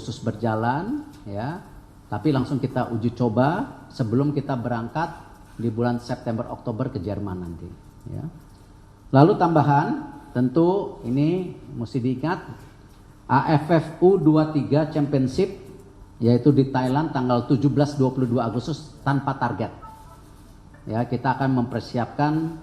Agustus berjalan, ya. Tapi langsung kita uji coba sebelum kita berangkat di bulan September Oktober ke Jerman nanti, ya. Lalu tambahan, tentu ini mesti diingat, AFF U23 Championship yaitu di Thailand tanggal 17-22 Agustus tanpa target. Ya, kita akan mempersiapkan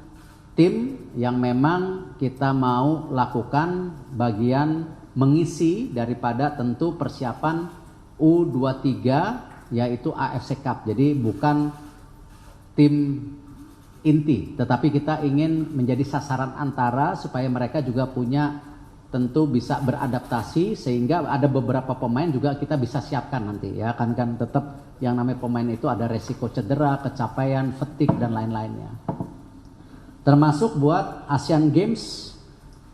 tim yang memang kita mau lakukan bagian mengisi daripada tentu persiapan U23 yaitu AFC Cup. Jadi bukan tim inti, tetapi kita ingin menjadi sasaran antara supaya mereka juga punya tentu bisa beradaptasi sehingga ada beberapa pemain juga kita bisa siapkan nanti ya kan tetap yang namanya pemain itu ada resiko cedera, kecapaian, fatigue dan lain-lainnya. Termasuk buat Asian Games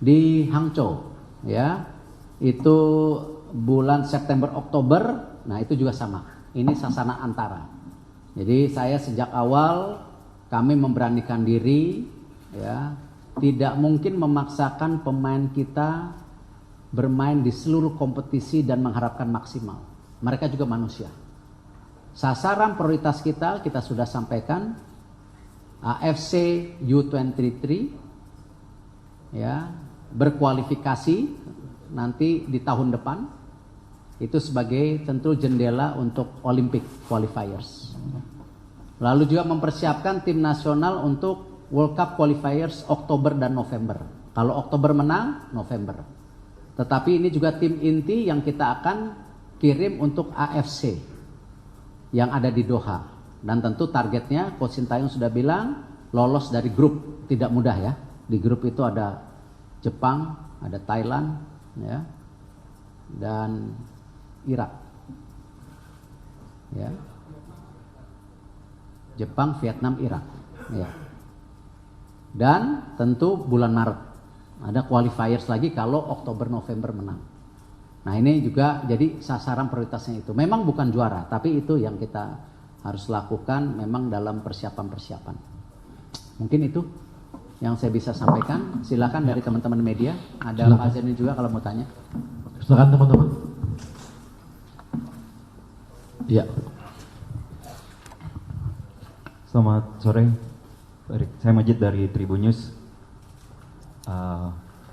di Hangzhou ya. Itu bulan September Oktober. Nah, itu juga sama. Ini sasana antara. Jadi saya sejak awal kami memberanikan diri ya. Tidak mungkin memaksakan pemain kita bermain di seluruh kompetisi dan mengharapkan maksimal. Mereka juga manusia. Sasaran prioritas kita sudah sampaikan AFC U23 ya, berkualifikasi nanti di tahun depan itu sebagai tentu jendela untuk Olympic qualifiers. Lalu juga mempersiapkan tim nasional untuk World Cup qualifiers Oktober dan November. Kalau Oktober menang, November. Tetapi ini juga tim inti yang kita akan kirim untuk AFC yang ada di Doha. Dan tentu targetnya Coach Sintayong sudah bilang lolos dari grup, tidak mudah ya. Di grup itu ada Jepang, ada Thailand, ya, dan Irak. Ya. Jepang, Vietnam, Irak. Ya. Dan tentu bulan Maret ada qualifiers lagi kalau Oktober November menang. Nah, ini juga jadi sasaran prioritasnya itu. Memang bukan juara, tapi itu yang kita harus lakukan memang dalam persiapan-persiapan. Mungkin itu yang saya bisa sampaikan. Silakan dari teman-teman media. Ada Pak Zeni juga kalau mau tanya. Silakan teman-teman. Iya. Selamat sore, Pak Erik. Saya Majid dari Tribun News.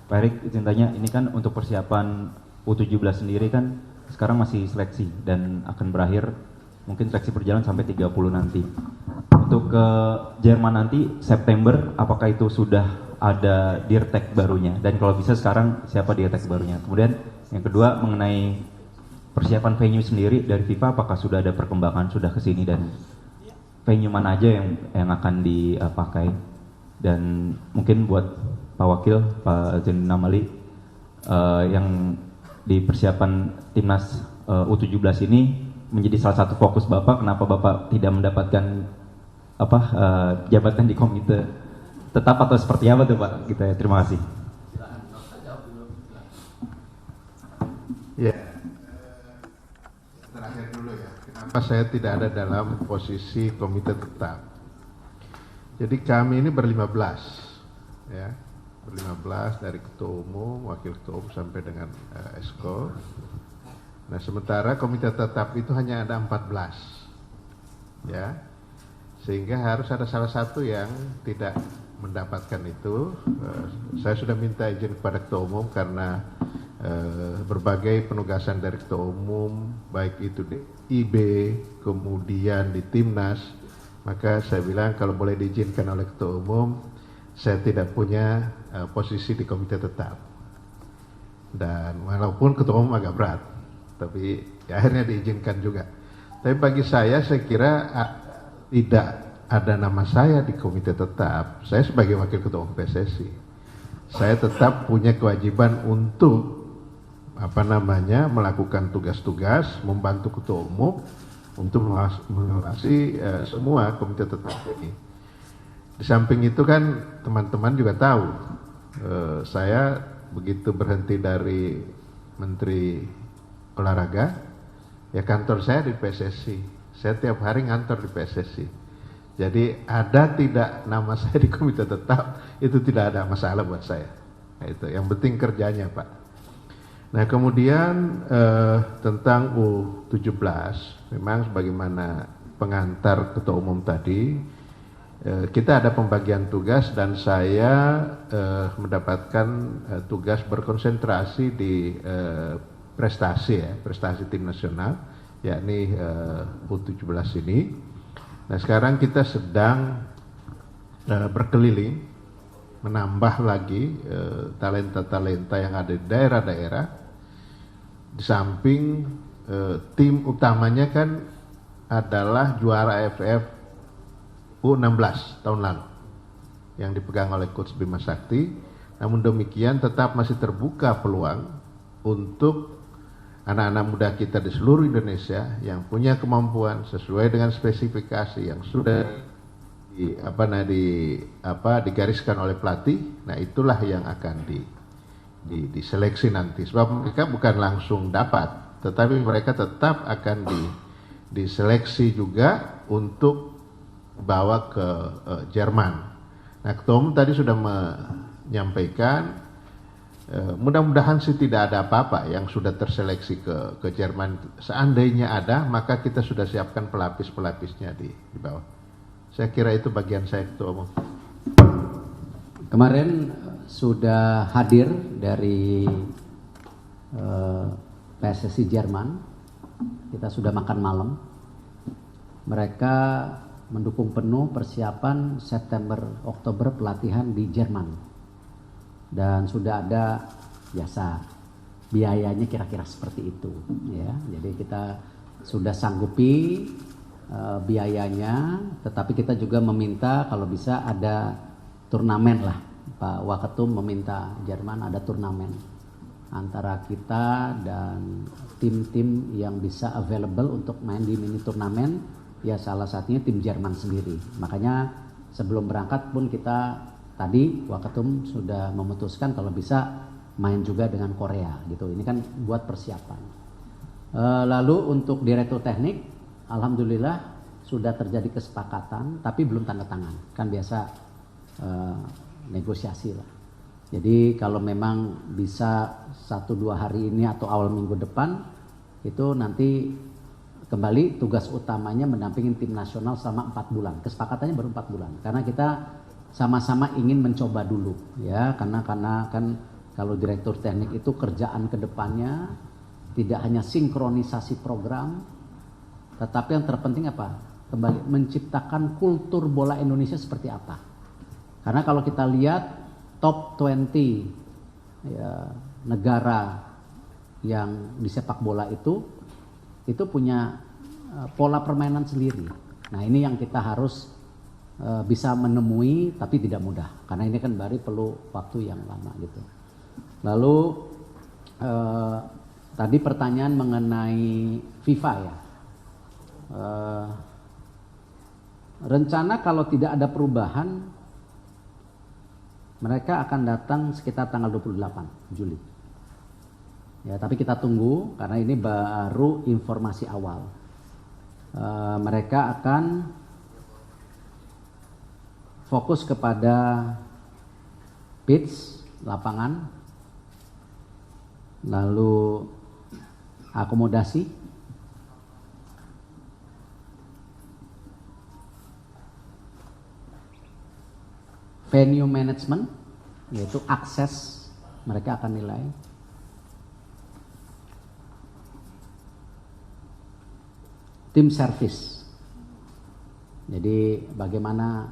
Pak Erik, izin tanya, ini kan untuk persiapan U17 sendiri kan sekarang masih seleksi dan akan berakhir mungkin seleksi berjalan sampai 30 nanti. Untuk ke Jerman nanti September, apakah itu sudah ada dirtek barunya? Dan kalau bisa sekarang siapa dirtek barunya? Kemudian yang kedua mengenai persiapan venue sendiri dari FIFA, apakah sudah ada perkembangan, sudah ke sini dan venue mana aja yang akan dipakai? Dan mungkin buat Pak Wakil, Pak Zainudin Amali, yang di persiapan timnas U17 ini menjadi salah satu fokus Bapak, kenapa Bapak tidak mendapatkan jabatan di komite tetap atau seperti apa tuh Pak? Gitu ya, terima kasih. Ya, terakhir dulu ya, kenapa saya tidak ada dalam posisi komite tetap. Jadi kami ini ber-15 ya, ber-15 dari ketua umum, wakil ketua umum sampai dengan Esko. Nah, sementara komite tetap itu hanya ada 14 ya, sehingga harus ada salah satu yang tidak mendapatkan itu. Saya sudah minta izin kepada ketua umum karena berbagai penugasan dari ketua umum, baik itu di IB, kemudian di Timnas, maka saya bilang kalau boleh diizinkan oleh ketua umum, saya tidak punya posisi di komite tetap. Dan walaupun ketua umum agak berat, tapi ya akhirnya diizinkan juga. Tapi bagi saya kira tidak ada nama saya di komite tetap. Saya sebagai wakil ketua umum PSSI, saya tetap punya kewajiban untuk melakukan tugas-tugas, membantu ketua umum untuk mengawasi semua komite tetap ini. Di samping itu kan teman-teman juga tahu, saya begitu berhenti dari Menteri Olahraga, ya kantor saya di PSSI. Saya tiap hari ngantor di PSSI. Jadi ada tidak nama saya di komite tetap, itu tidak ada masalah buat saya. Nah, itu yang penting kerjanya Pak. Nah kemudian tentang U17, memang sebagaimana pengantar Ketua Umum tadi, kita ada pembagian tugas dan saya mendapatkan tugas berkonsentrasi di prestasi tim nasional, yakni U17 ini. Nah sekarang kita sedang berkeliling, menambah lagi talenta-talenta yang ada di daerah-daerah. Di samping tim utamanya kan adalah juara AFF U16 tahun lalu yang dipegang oleh Coach Bima Sakti. Namun demikian tetap masih terbuka peluang untuk anak-anak muda kita di seluruh Indonesia yang punya kemampuan sesuai dengan spesifikasi yang sudah digariskan oleh pelatih. Nah itulah yang akan diseleksi nanti, sebab mereka bukan langsung dapat, tetapi mereka tetap akan diseleksi juga untuk bawa ke Jerman. Nah Ketua Umum tadi sudah menyampaikan mudah-mudahan sih tidak ada apa-apa yang sudah terseleksi ke Jerman. Seandainya ada, maka kita sudah siapkan pelapis-pelapisnya di bawah. Saya kira itu bagian saya, Ketua Umum. Kemarin sudah hadir dari PSSI Jerman, kita sudah makan malam. Mereka mendukung penuh persiapan September Oktober pelatihan di Jerman, dan sudah ada biasa biayanya kira-kira seperti itu ya. Jadi kita sudah sanggupi biayanya, tetapi kita juga meminta kalau bisa ada turnamen lah. Pak Waketum meminta Jerman ada turnamen antara kita dan tim-tim yang bisa available untuk main di mini turnamen, ya salah satunya tim Jerman sendiri. Makanya sebelum berangkat pun kita tadi Waketum sudah memutuskan kalau bisa main juga dengan Korea gitu. Ini kan buat persiapan. Lalu untuk direktur teknik, alhamdulillah sudah terjadi kesepakatan, tapi belum tanda tangan. Kan biasa negosiasi lah. Jadi kalau memang bisa 1-2 hari ini atau awal minggu depan, itu nanti kembali tugas utamanya mendampingi tim nasional selama 4 bulan. Kesepakatannya baru 4 bulan. Karena kita sama-sama ingin mencoba dulu ya, karena kan kalau direktur teknik itu kerjaan kedepannya tidak hanya sinkronisasi program, tetapi yang terpenting apa? Kembali menciptakan kultur bola Indonesia seperti apa. Karena kalau kita lihat top 20 ya, negara yang di sepak bola itu punya pola permainan sendiri. Nah ini yang kita harus bisa menemui, tapi tidak mudah. Karena ini kan baru perlu waktu yang lama gitu. Lalu tadi pertanyaan mengenai FIFA ya. Rencana kalau tidak ada perubahan, mereka akan datang sekitar tanggal 28 Juli. Ya, tapi kita tunggu karena ini baru informasi awal. Mereka akan fokus kepada pitch, lapangan, lalu akomodasi, venue management, yaitu akses mereka akan nilai, tim service, jadi bagaimana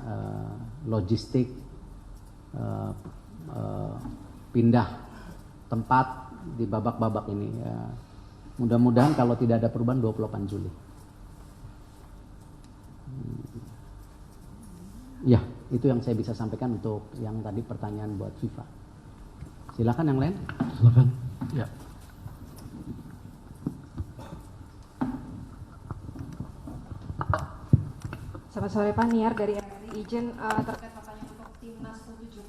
logistik pindah tempat di babak-babak ini ya. Mudah-mudahan kalau tidak ada perubahan 28 Juli. Ya, itu yang saya bisa sampaikan untuk yang tadi pertanyaan buat FIFA. Silakan yang lain. Silakan. Ya. Selamat sore Pak, Niar dari RRI. Izin terkait pertanyaan untuk timnas U17,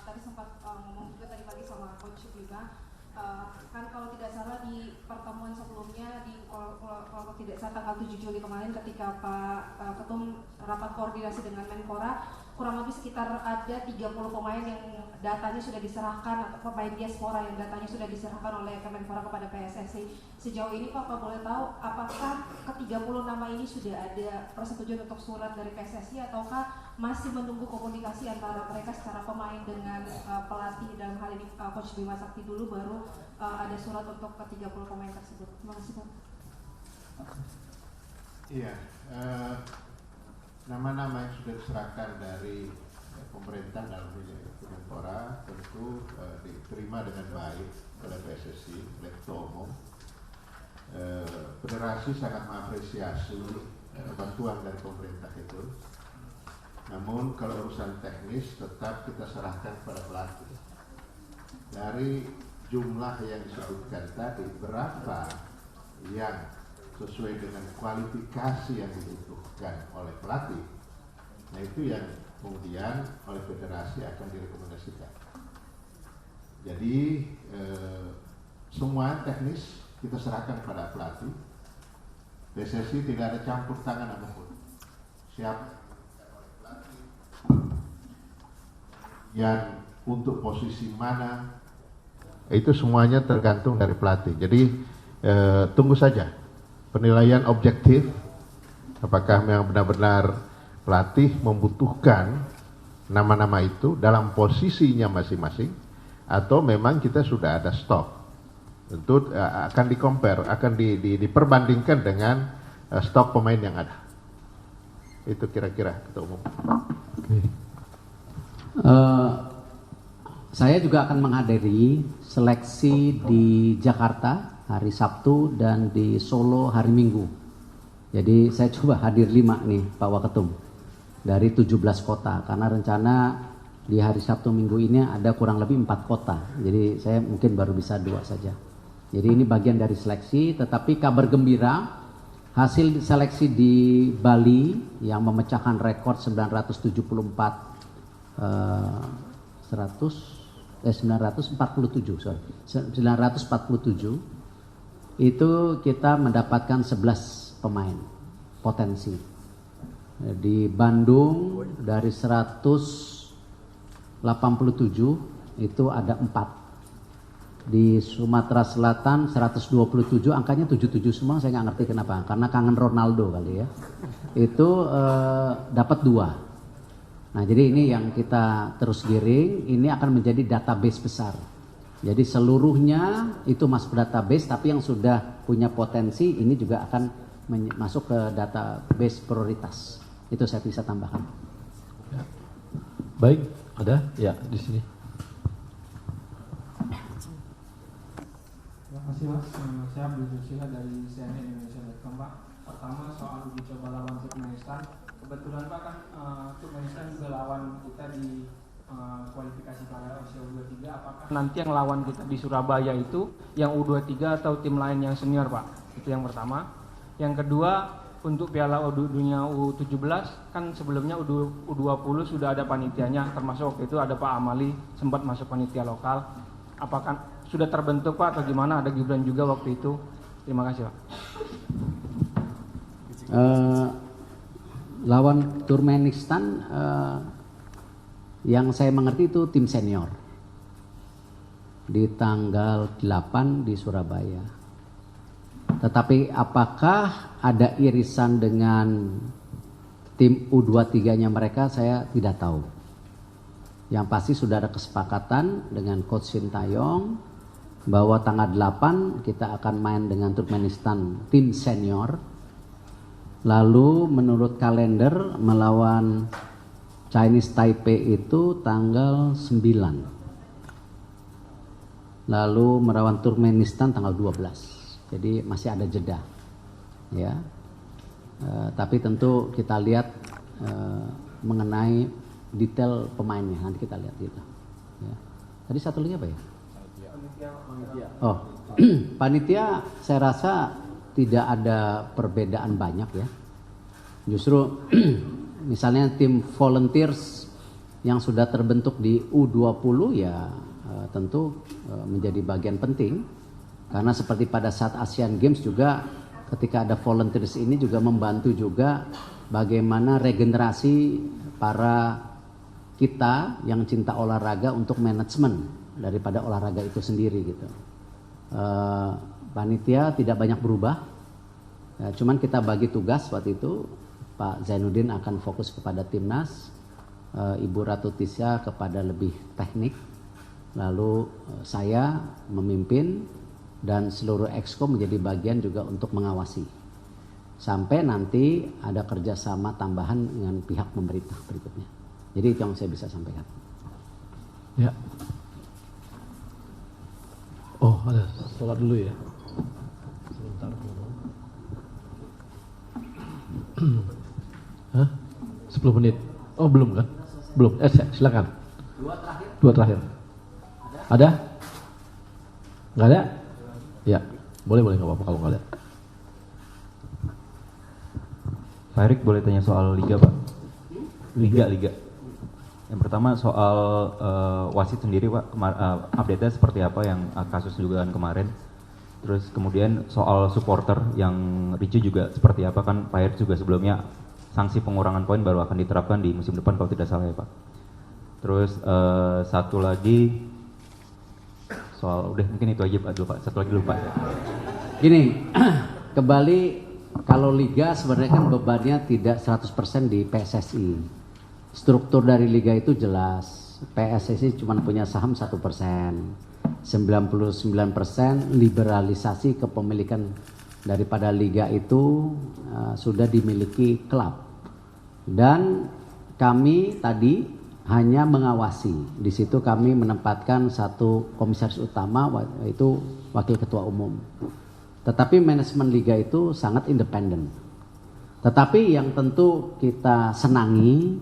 tadi sempat ngomong juga tadi pagi sama Coach Bima, kan kalau tidak salah di pertemuan sebelumnya kalau tidak salah tanggal 7 Juli kemarin ketika Pak Ketum rapat koordinasi dengan Menpora, kurang lebih sekitar ada 30 pemain yang datanya sudah diserahkan, atau pemain diaspora yang datanya sudah diserahkan oleh Kemenpora kepada PSSI. Sejauh ini Pak boleh tahu apakah ke-30 nama ini sudah ada persetujuan untuk surat dari PSSI ataukah masih menunggu komunikasi antara mereka secara pemain dengan pelatih, dalam hal ini Coach Bima Sakti dulu, baru ada surat untuk ke-30 pemain tersebut. Terima kasih Pak. Iya, nama-nama yang sudah diserahkan dari pemerintah dalam hal Kemenpora tentu diterima dengan baik oleh PSSI, oleh Ketua Umum. Federasi sangat mengapresiasi bantuan dari pemerintah itu. Namun kalau urusan teknis tetap kita serahkan kepada pelatih. Dari jumlah yang disebutkan tadi, berapa yang sesuai dengan kualifikasi yang dibutuhkan oleh pelatih, nah itu yang kemudian oleh federasi akan direkomendasikan. Jadi semua teknis kita serahkan pada pelatih. PSSI tidak ada campur tangan apapun. Siap yang untuk posisi mana itu semuanya tergantung dari pelatih. Jadi tunggu saja penilaian objektif apakah memang benar-benar pelatih membutuhkan nama-nama itu dalam posisinya masing-masing atau memang kita sudah ada stok. Tentu akan di-compare, akan diperbandingkan dengan stok pemain yang ada. Itu kira-kira Ketua Umum. Saya juga akan menghadiri seleksi di Jakarta hari Sabtu dan di Solo hari Minggu. Jadi saya coba hadir 5 nih Pak Waketum dari 17 kota, karena rencana di hari Sabtu Minggu ini ada kurang lebih 4 kota. Jadi saya mungkin baru bisa 2 saja. Jadi ini bagian dari seleksi, tetapi kabar gembira, hasil seleksi di Bali yang memecahkan rekor 947 itu kita mendapatkan 11 pemain potensi. Di Bandung dari 187 itu ada 4. Di Sumatera Selatan 127, angkanya 77 semua, saya nggak ngerti kenapa, karena kangen Ronaldo kali ya. Itu dapat 2. Nah jadi ini yang kita terus giring, ini akan menjadi database besar. Jadi seluruhnya itu masuk database, tapi yang sudah punya potensi ini juga akan masuk ke database prioritas. Itu saya bisa tambahkan. Ya. Baik, ada? Ya, di sini. Terima kasih Mas. Saya Abdul Susila dari CNN Indonesia.com Pak. Pertama soal uji coba lawan Turkmenistan. Kebetulan Pak kan Turkmenistan juga lawan kita di kualifikasi Piala Asia U23. Apakah nanti yang lawan kita di Surabaya itu yang U23 atau tim lain yang senior Pak? Itu yang pertama. Yang kedua, untuk Piala Dunia U17 kan sebelumnya U20 sudah ada panitianya, termasuk waktu itu ada Pak Amali sempat masuk panitia lokal. Apakah sudah terbentuk Pak atau gimana? Ada Gibran juga waktu itu. Terima kasih Pak. Lawan Turkmenistan yang saya mengerti itu tim senior di tanggal 8 di Surabaya. Tetapi apakah ada irisan dengan tim U23-nya mereka, saya tidak tahu. Yang pasti sudah ada kesepakatan dengan Coach Sintayong bahwa tanggal 8 kita akan main dengan Turkmenistan tim senior. Lalu menurut kalender melawan Chinese Taipei itu tanggal 9. Lalu melawan Turkmenistan tanggal 12. Jadi masih ada jeda. Ya. Tapi tentu kita lihat mengenai detail pemainnya, nanti kita lihat gitu. Ya. Tadi satu lagi apa ya? Oh, panitia saya rasa tidak ada perbedaan banyak ya. Justru misalnya tim volunteers yang sudah terbentuk di U20 ya tentu menjadi bagian penting. Karena seperti pada saat Asian Games juga ketika ada volunteers ini juga membantu juga bagaimana regenerasi para kita yang cinta olahraga untuk manajemen daripada olahraga itu sendiri gitu. Panitia tidak banyak berubah, ya, cuman kita bagi tugas waktu itu. Pak Zainuddin akan fokus kepada timnas, Ibu Ratu Tisya kepada lebih teknik, lalu saya memimpin dan seluruh exco menjadi bagian juga untuk mengawasi. Sampai nanti ada kerjasama tambahan dengan pihak pemerintah berikutnya. Jadi itu yang saya bisa sampaikan. Ya. Oh, ada sholat dulu ya. Sebentar. Hah? 10 menit. Oh, belum kan? Belum. Silakan. Dua terakhir. Ada? Nggak ada? Ya. Boleh nggak apa-apa kalau nggak ada. Pak Erik boleh tanya soal Liga, Pak? Liga. Yang pertama soal wasit sendiri, Pak. Update-nya seperti apa yang kasus dugaan kemarin? Terus kemudian soal supporter yang ricu juga seperti apa, kan Pak Erik juga sebelumnya sanksi pengurangan poin baru akan diterapkan di musim depan kalau tidak salah ya, Pak. Terus satu lagi soal, udah mungkin itu aja Pak dulu, Pak. Satu lagi lupa ya. Gini, kembali kalau Liga sebenarnya kan bebannya tidak 100% di PSSI. Struktur dari Liga itu jelas. PSSI cuma punya saham 1%. 99% liberalisasi kepemilikan daripada Liga itu sudah dimiliki klub. Dan kami tadi hanya mengawasi. Di situ kami menempatkan satu komisaris utama, yaitu wakil ketua umum. Tetapi manajemen Liga itu sangat independen. Tetapi yang tentu kita senangi,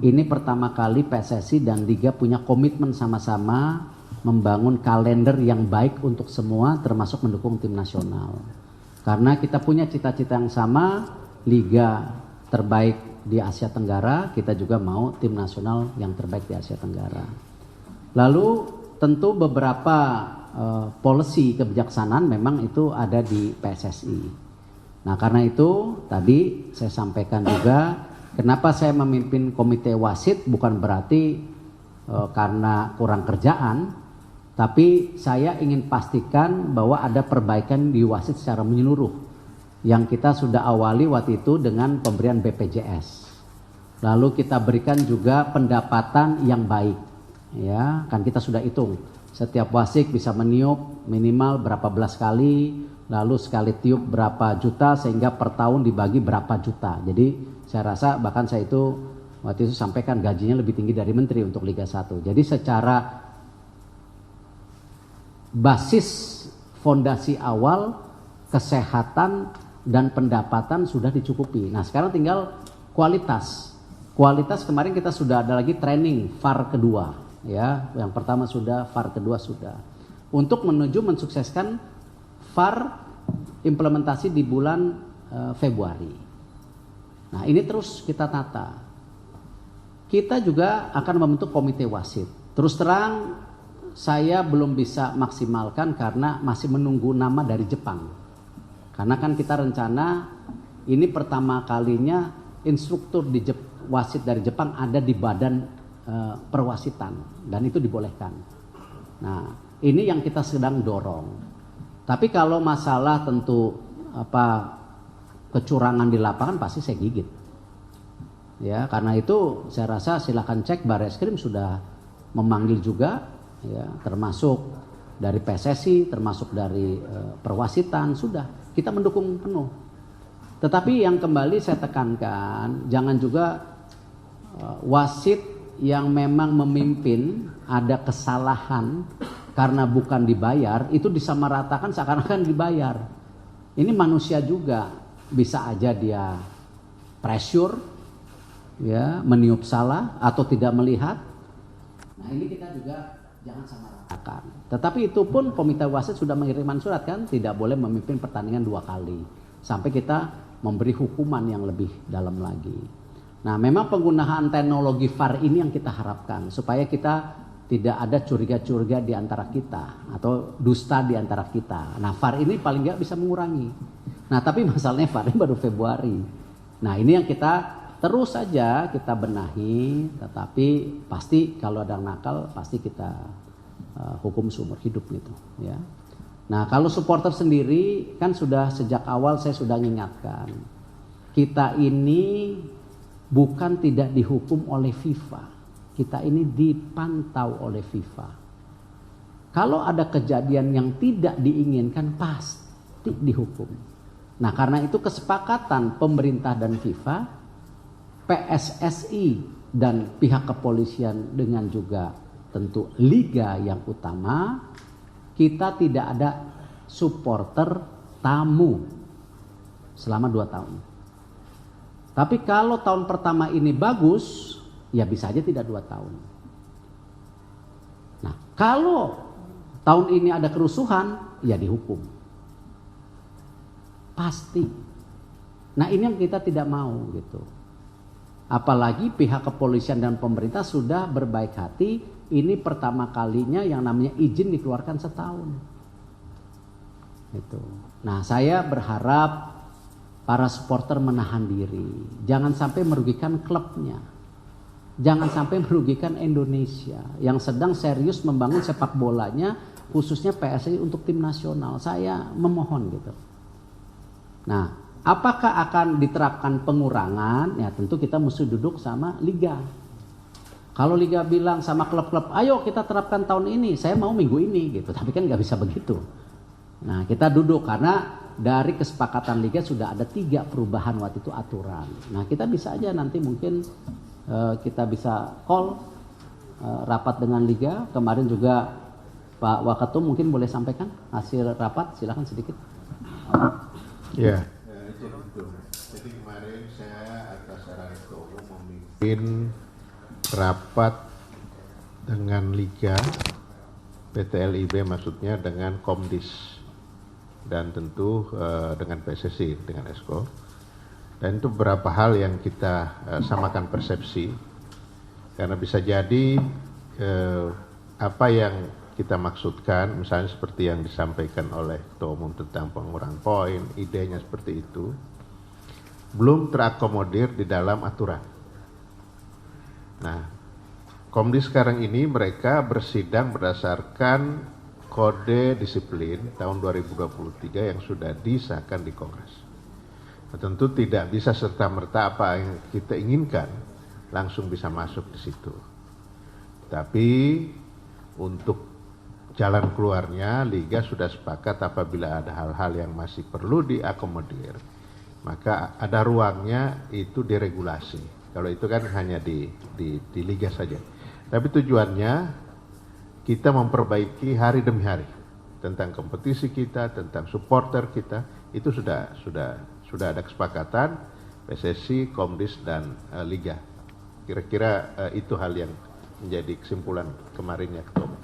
ini pertama kali PSSI dan Liga punya komitmen sama-sama membangun kalender yang baik untuk semua, termasuk mendukung tim nasional. Karena kita punya cita-cita yang sama, Liga terbaik di Asia Tenggara, kita juga mau tim nasional yang terbaik di Asia Tenggara. Lalu tentu beberapa policy kebijaksanaan memang itu ada di PSSI. Nah karena itu tadi saya sampaikan juga, kenapa saya memimpin komite wasit bukan berarti karena kurang kerjaan, tapi saya ingin pastikan bahwa ada perbaikan di wasit secara menyeluruh yang kita sudah awali waktu itu dengan pemberian BPJS. Lalu kita berikan juga pendapatan yang baik, ya kan kita sudah hitung setiap wasit bisa meniup minimal berapa belas kali, lalu sekali tiup berapa juta, sehingga per tahun dibagi berapa juta. Jadi saya rasa bahkan saya itu waktu itu sampaikan gajinya lebih tinggi dari menteri untuk Liga 1. Jadi secara basis fondasi awal, kesehatan dan pendapatan sudah dicukupi. Nah sekarang tinggal kualitas. Kualitas kemarin kita sudah ada lagi training VAR kedua, ya. Yang pertama sudah, VAR kedua sudah. Untuk menuju mensukseskan VAR implementasi di bulan Februari. Nah ini terus kita tata. Kita juga akan membentuk komite wasit. Terus terang saya belum bisa maksimalkan karena masih menunggu nama dari Jepang. Karena kan kita rencana ini pertama kalinya instruktur di wasit dari Jepang ada di badan perwasitan dan itu dibolehkan. Nah, ini yang kita sedang dorong. Tapi kalau masalah tentu kecurangan di lapangan pasti saya gigit. Ya, karena itu saya rasa silakan cek, Barreskrim sudah memanggil juga, ya, termasuk dari PSSI, termasuk dari perwasitan, sudah kita mendukung penuh. Tetapi yang kembali saya tekankan, jangan juga wasit yang memang memimpin ada kesalahan karena bukan dibayar, itu disamaratakan seakan-akan dibayar. Ini manusia juga, bisa aja dia pressure, ya, meniup salah atau tidak melihat. Nah ini kita juga jangan samaratakan. Tetapi itu pun komite wasit sudah mengirimkan surat kan, tidak boleh memimpin pertandingan 2 kali sampai kita memberi hukuman yang lebih dalam lagi. Nah memang penggunaan teknologi VAR ini yang kita harapkan supaya kita tidak ada curiga-curiga di antara kita atau dusta di antara kita. Nah VAR ini paling nggak bisa mengurangi. Nah tapi masalahnya VAR ini baru Februari. Nah ini yang kita terus saja kita benahi, tetapi pasti kalau ada nakal pasti kita hukum seumur hidup gitu ya. Nah kalau supporter sendiri kan sudah sejak awal saya sudah mengingatkan, kita ini bukan tidak dihukum oleh FIFA, kita ini dipantau oleh FIFA. Kalau ada kejadian yang tidak diinginkan pasti dihukum. Nah karena itu kesepakatan pemerintah dan FIFA, PSSI dan pihak kepolisian dengan juga tentu liga yang utama, kita tidak ada supporter tamu selama 2 tahun. Tapi kalau tahun pertama ini bagus, ya bisa aja tidak 2 tahun. Nah kalau tahun ini ada kerusuhan, ya dihukum. Pasti. Nah ini yang kita tidak mau gitu. Apalagi pihak kepolisian dan pemerintah sudah berbaik hati. Ini pertama kalinya yang namanya izin dikeluarkan setahun. Itu. Nah, saya berharap para supporter menahan diri. Jangan sampai merugikan klubnya. Jangan sampai merugikan Indonesia yang sedang serius membangun sepak bolanya, khususnya PSSI untuk tim nasional. Saya memohon gitu. Nah, apakah akan diterapkan pengurangan? Ya tentu kita mesti duduk sama liga. Kalau liga bilang sama klub-klub, ayo kita terapkan tahun ini, saya mau minggu ini gitu. Tapi kan nggak bisa begitu. Nah kita duduk karena dari kesepakatan liga sudah ada 3 perubahan waktu itu aturan. Nah kita bisa aja nanti mungkin kita bisa call rapat dengan liga. Kemarin juga Pak Waketum mungkin boleh sampaikan hasil rapat, silakan sedikit. Ya, jadi kemarin saya atas arahan Ketua Umum memimpin rapat dengan Liga, PT LIB maksudnya dengan Komdis dan tentu dengan PSSI, dengan Esko. Dan itu beberapa hal yang kita samakan persepsi, karena bisa jadi apa yang kita maksudkan, misalnya seperti yang disampaikan oleh Ketua Umum tentang pengurangan poin, idenya seperti itu, belum terakomodir di dalam aturan. Nah, Komdis sekarang ini mereka bersidang berdasarkan kode disiplin tahun 2023 yang sudah disahkan di Kongres. Nah, tentu tidak bisa serta-merta apa yang kita inginkan langsung bisa masuk di situ. Tapi untuk jalan keluarnya, Liga sudah sepakat apabila ada hal-hal yang masih perlu diakomodir, maka ada ruangnya itu diregulasi. Kalau itu kan hanya di Liga saja. Tapi tujuannya kita memperbaiki hari demi hari tentang kompetisi kita, tentang supporter kita, itu sudah ada kesepakatan PSSI, Komdis dan Liga. Kira-kira itu hal yang menjadi kesimpulan kemarinnya Ketua Umum.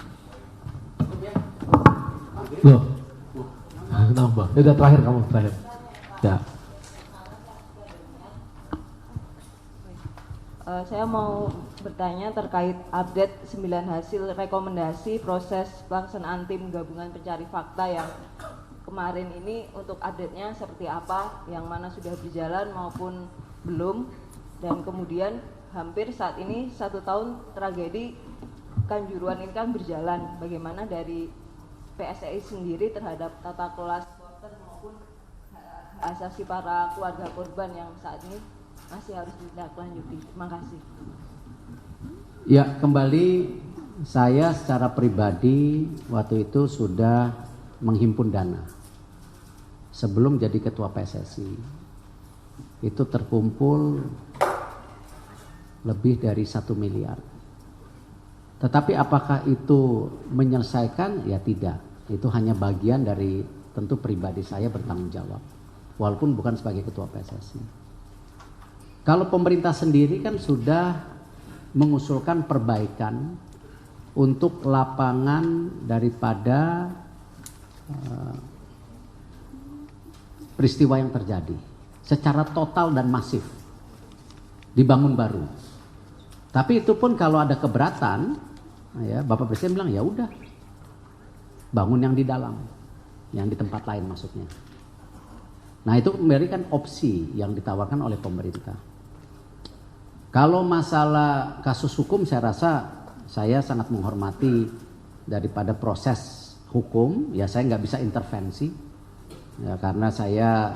Loh, nambah. Udah terakhir kamu terakhir. Ya. Saya mau bertanya terkait update 9 hasil rekomendasi proses pelaksanaan tim gabungan pencari fakta yang kemarin ini, untuk update-nya seperti apa, yang mana sudah berjalan maupun belum, dan kemudian hampir saat ini 1 tahun tragedi Kanjuruhan ini kan berjalan, bagaimana dari PSSI sendiri terhadap tata kelola supporter maupun hak asasi para keluarga korban yang saat ini masih harus ditindaklanjuti. Terima kasih. Ya, kembali saya secara pribadi waktu itu sudah menghimpun dana. Sebelum jadi ketua PSSI, itu terkumpul lebih dari 1 miliar. Tetapi apakah itu menyelesaikan? Ya tidak. Itu hanya bagian dari tentu pribadi saya bertanggung jawab. Walaupun bukan sebagai ketua PSSI. Kalau pemerintah sendiri kan sudah mengusulkan perbaikan untuk lapangan daripada peristiwa yang terjadi secara total dan masif, dibangun baru. Tapi itu pun kalau ada keberatan, ya Bapak Presiden bilang ya udah, bangun yang di dalam, yang di tempat lain maksudnya. Nah itu memberikan opsi yang ditawarkan oleh pemerintah. Kalau masalah kasus hukum saya rasa saya sangat menghormati daripada proses hukum, ya saya nggak bisa intervensi, ya, karena saya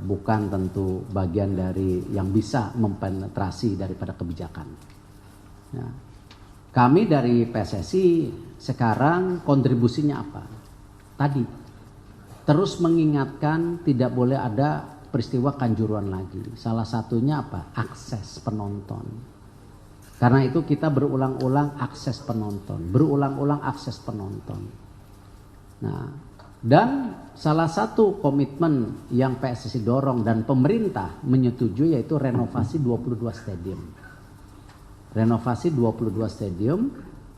bukan tentu bagian dari yang bisa mempenetrasi daripada kebijakan. Ya. Kami dari PSSI sekarang kontribusinya apa? Tadi, terus mengingatkan tidak boleh ada peristiwa Kanjuruhan lagi. Salah satunya apa? Akses penonton. Karena itu kita berulang-ulang akses penonton, berulang-ulang akses penonton. Nah, dan salah satu komitmen yang PSSI dorong dan pemerintah menyetujui yaitu renovasi 22 stadium. Renovasi 22 stadium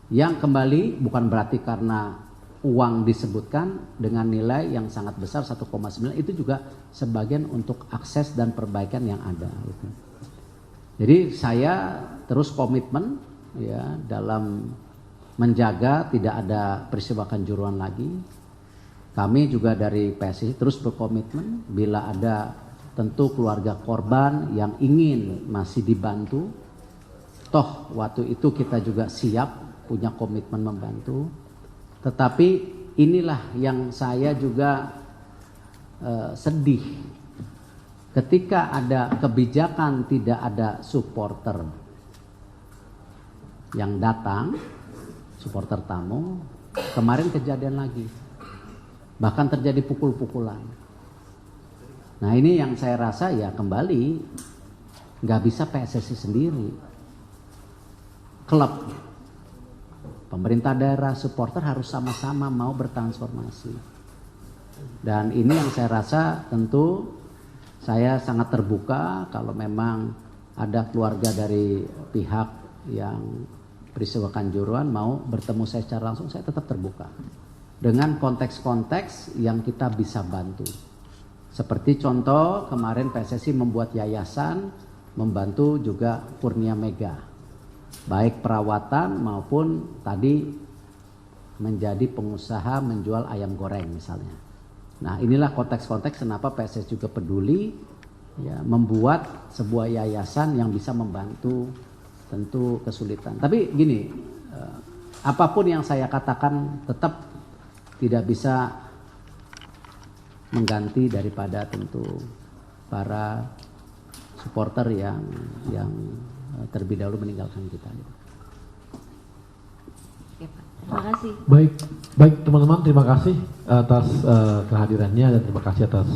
yang kembali bukan berarti karena uang disebutkan dengan nilai yang sangat besar 1,9, itu juga sebagian untuk akses dan perbaikan yang ada gitu. Jadi saya terus komitmen ya dalam menjaga tidak ada peristiwa Kanjuruhan lagi. Kami juga dari PSSI terus berkomitmen bila ada tentu keluarga korban yang ingin masih dibantu, toh waktu itu kita juga siap punya komitmen membantu. Tetapi inilah yang saya juga sedih ketika ada kebijakan tidak ada supporter yang datang, supporter tamu. Kemarin kejadian lagi, bahkan terjadi pukul-pukulan. Nah ini yang saya rasa ya kembali nggak bisa PSSI sendiri, klub, pemerintah daerah, supporter harus sama-sama mau bertransformasi. Dan ini yang saya rasa tentu saya sangat terbuka kalau memang ada keluarga dari pihak yang peristiwa Kanjuruhan mau bertemu saya secara langsung, saya tetap terbuka. Dengan konteks-konteks yang kita bisa bantu. Seperti contoh kemarin PSSI membuat yayasan membantu juga Kurnia Mega. Baik perawatan maupun tadi menjadi pengusaha menjual ayam goreng misalnya. Nah inilah konteks-konteks kenapa PSSI juga peduli ya, membuat sebuah yayasan yang bisa membantu tentu kesulitan. Tapi gini, apapun yang saya katakan tetap tidak bisa mengganti daripada tentu para supporter yang terlebih dahulu meninggalkan kita. Terima kasih. Baik teman-teman, terima kasih atas kehadirannya dan terima kasih atas